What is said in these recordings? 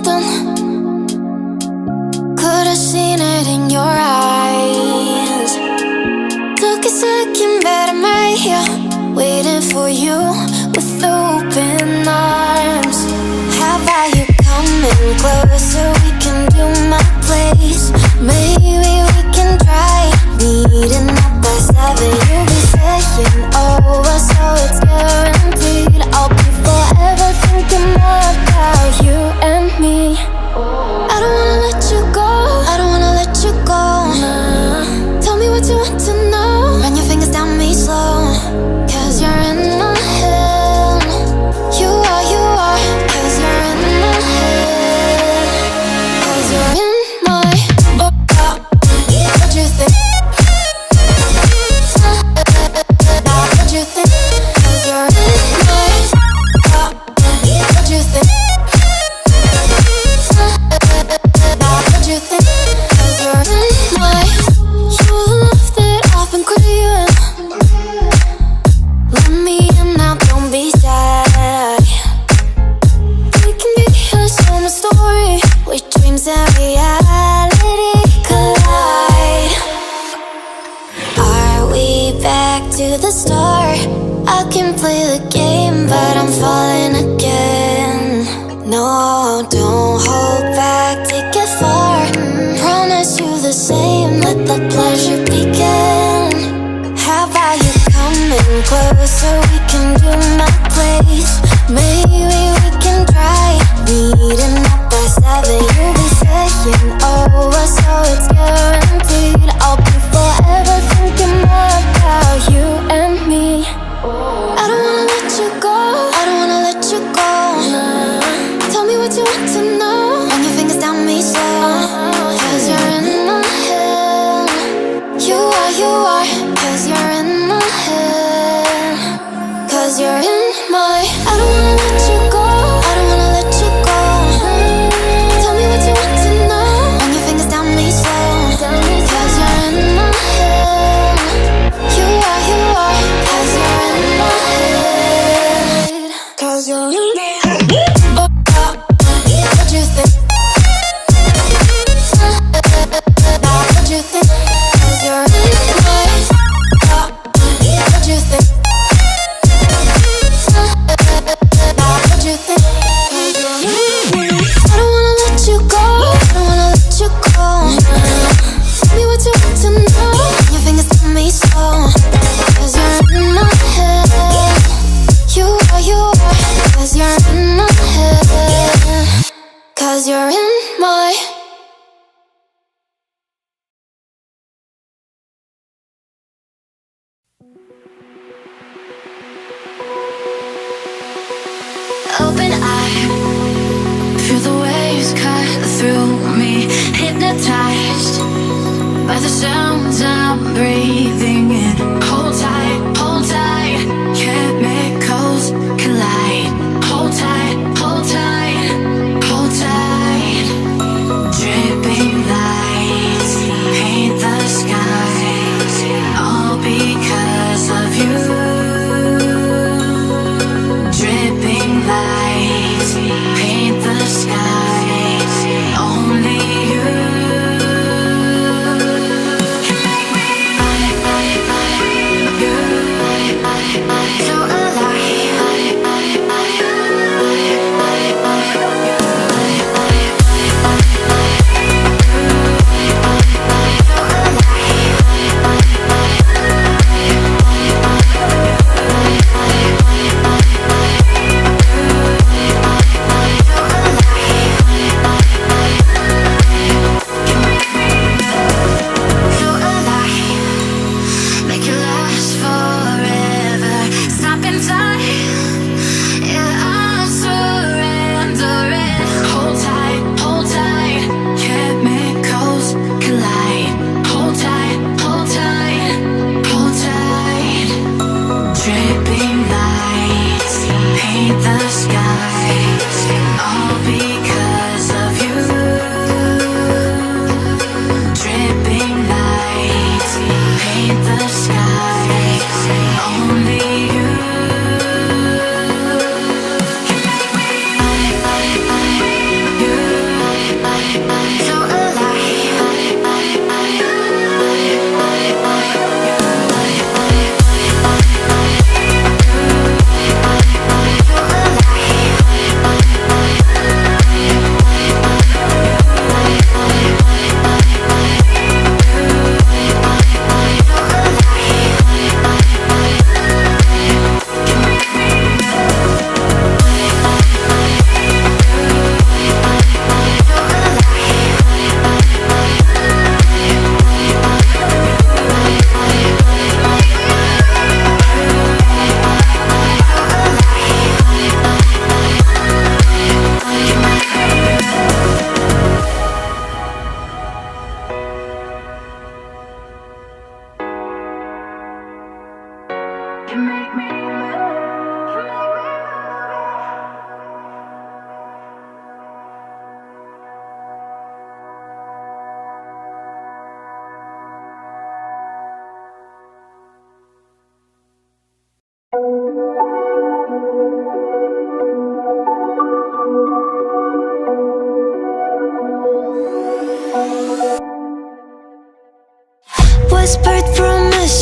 something. Could've seen it in your eyes. Took a second, but I'm right here, waiting for you with open arms. How about you coming closer? We can do my place. Maybe we can try meeting up by 7. You'll be saying over, so it's guaranteed. I'll be forever thinking more about you and me. I don't wanna let you go, I don't wanna let you go. Tell me what you want to know. Run your fingers down me slow, 'cause you're in my head. You are, 'cause you're in my head. 'Cause you're in my what you think? What you think? 'Cause you're in my what you think? What you think? 'Cause you're in my you love that I've been craving. Let me in now, don't be shy. We can be a summer story where dreams and reality collide. Are we back to the start? I can play the game, but I'm falling again. No, don't hold back, take it far. Promise you the same, let the pleasure begin. How about you coming closer? We can do my place. Maybe we can try meeting up by 7. You'll be saying over, so it's guaranteed. I'll be forever thinking more about you and me. I don't wanna let you go, I don't wanna let you go. Tell me what you want to know. Run your fingers down me slow, 'cause you're in my head. You are, 'cause you're in my head. 'Cause you're in my I don't wanna let you go, I don't wanna let you go. Tell me what you want to know. Run your fingers down me slow, 'cause you're in my head. You are, 'cause you're in my head. 'Cause you're in my head. What you think? What you think? 'Cause you're in my what you think? What you think? 'Cause you're in I don't wanna let you go, I don't wanna let you go. Tell me what you want to know. Your fingers tell me slow, 'cause you're in my head. You are, 'cause you're in my head. 'Cause you're in my open eye. Feel the waves cut through me, hypnotized by the sounds I'm breathing in. Hold tight, chemicals collide. Hold tight, hold tight, hold tight. Dripping lights paint the skies, all because of you. Dripping lights paint the skies, only you. You make me, you, so alive.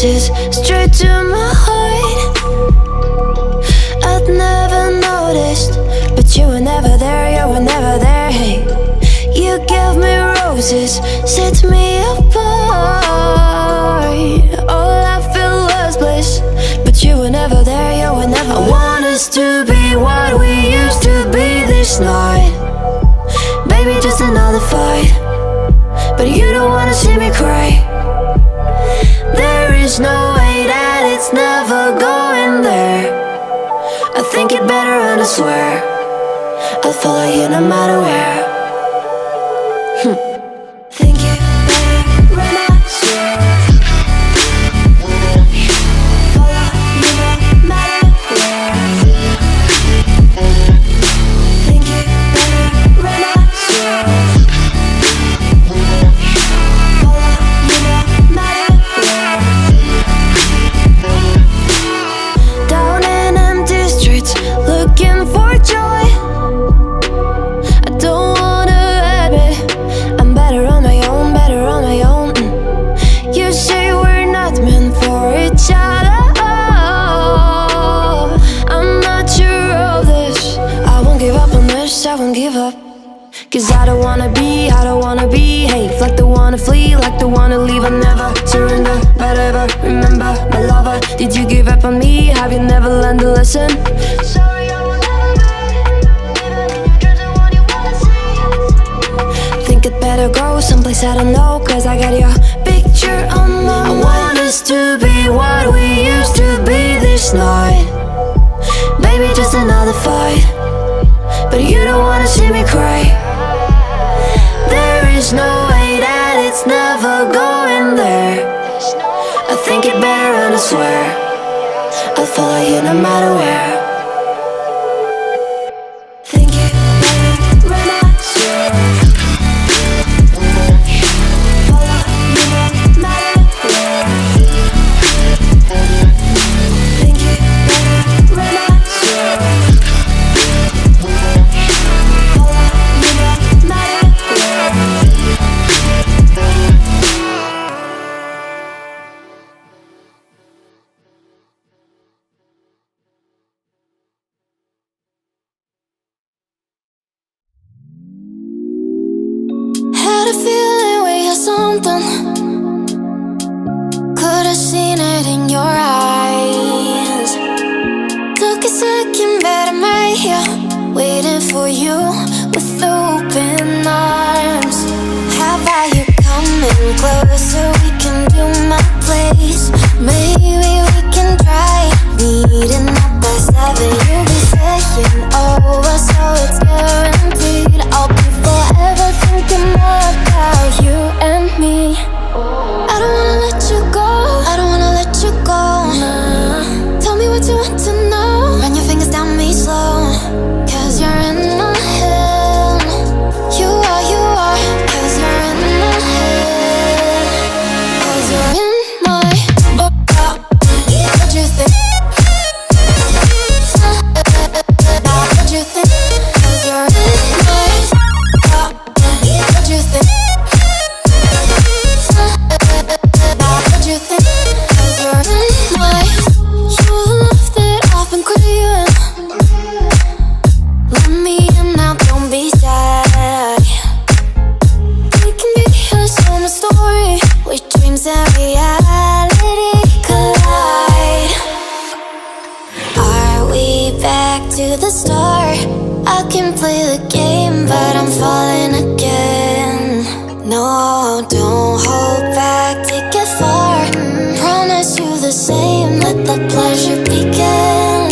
roses straight to my heart. I'd never noticed, but you were never there, you were never there. Hey, you gave me roses, set me apart. All I feel was bliss, but you were never there, you were never there. I want us to be what we used to be this night. Baby, just another fight, but you don't wanna see me cry. There is no way that it's never going there. I think it better and I swear I'll follow you no matter where. Think it better and I swear follow you no matter where. Think it better and I swear follow you no matter where. Down in empty streets, looking for joy. I don't wanna admit I'm better on my own, better on my own. You say we're not meant for each other. I'm not sure of this. I won't give up on this, I won't give up. Cause I don't wanna be, I don't wanna be. Hey, like the wanna flee, like the wanna leave. I'll never surrender, but ever remember my lover. Did you give up on me? Have you never learned a lesson? Sorry, I will never be. Even in your dreams, the one you wanna see. Think it better go someplace I don't know, cause I got your picture on my mind. I want us to be what we used to be this night. Baby, just another fight, but you don't wanna see me cry. There is no way that it's never going there. I think it better and I swear I'll follow you no matter where. Think it better and I swear follow you no matter where. Think it better and I swear follow you no matter where. Had a feeling we had something. Could've seen it in your eyes. Took a second, but I'm right here, waiting for you with open arms. How about you coming closer? We can do my place. Maybe we can try meeting up by 7. You'll be saying over, so it's guaranteed. I'll be forever thinking more about you and me. I don't wanna let you go, I don't wanna let you go. Nah. Tell me what you want to know. Run your fingers down me slow, cause you're in my head. You are, cause you're in my head. Cause you're in my what you think? What you think? Cause you're in my what you think? What you think? Cause you're in my you love that I've been craving. Let me in now, don't be shy. We can be a summer story where dreams and reality collide. Are we back to the start? I can play the game, but I'm falling again. No, don't hold back, take it far. Promise you the same, let the pleasure begin.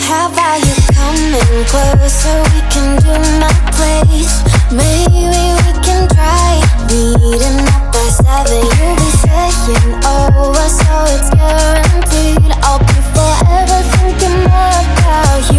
How about you coming closer? We can do my place. Maybe we can try meeting up by 7. You'll be saying over, so it's guaranteed. I'll be forever thinking more about you